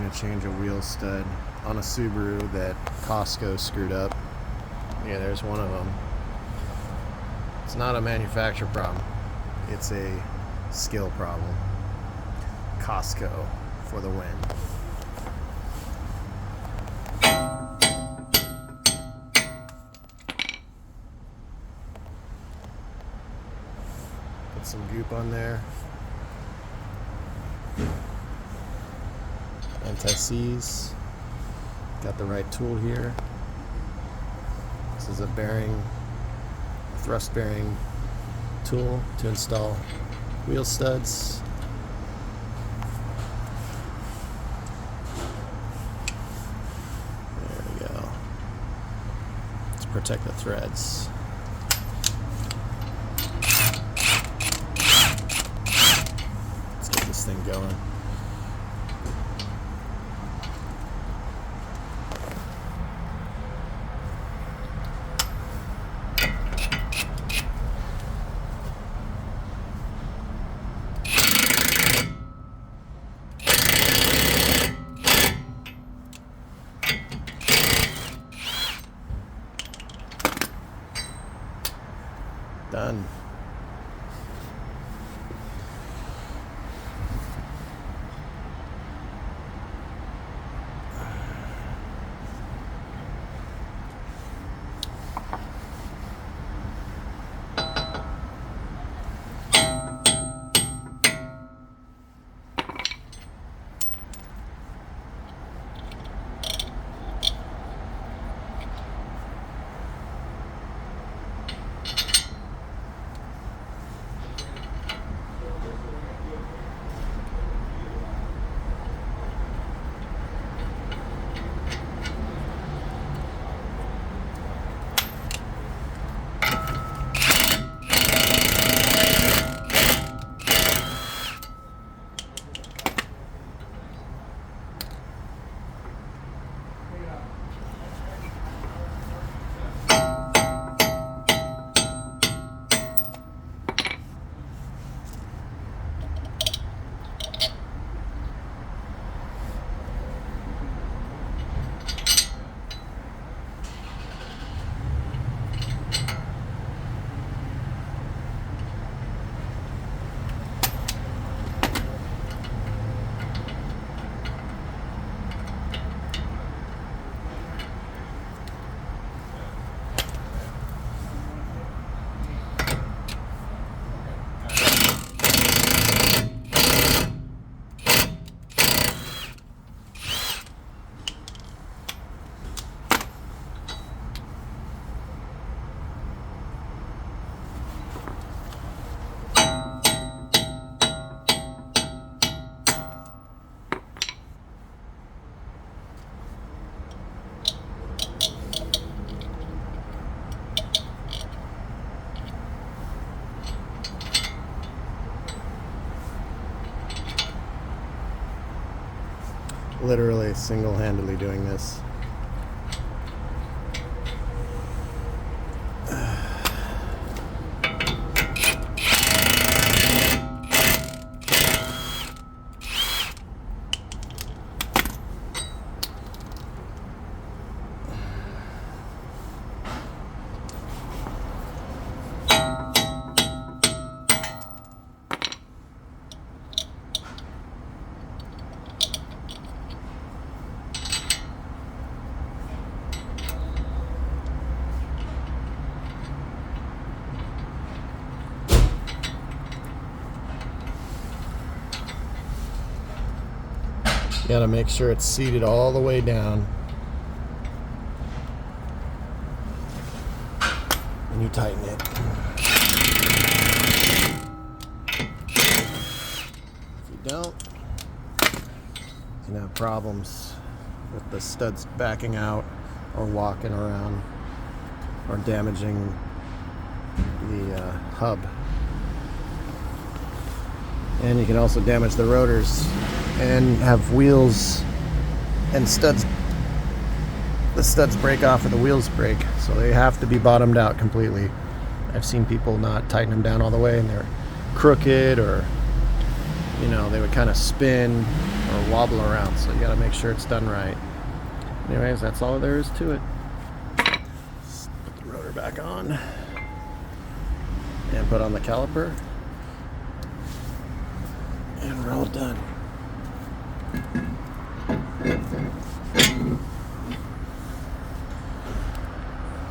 going to change a wheel stud on a Subaru that Costco screwed up. Yeah, there's one of them. It's not a manufacturer problem. It's a skill problem. Costco for the win. Put some goop on there. Anti-seize. Got the right tool here. This is a bearing, thrust bearing tool to install wheel studs. There we go. Let's protect the threads. Let's get this thing going. Done. Literally single-handedly doing this. You gotta make sure it's seated all the way down. And you tighten it. If you don't, you can have problems with the studs backing out or walking around or damaging the hub. And you can also damage the rotors and have wheels and studs. The studs break off and the wheels break, so they have to be bottomed out completely. I've seen people not tighten them down all the way and they're crooked or you know, they would kind of spin or wobble around. So you got to make sure it's done right. Anyways, that's all there is to it. Just put the rotor back on and put on the caliper, and we're all done.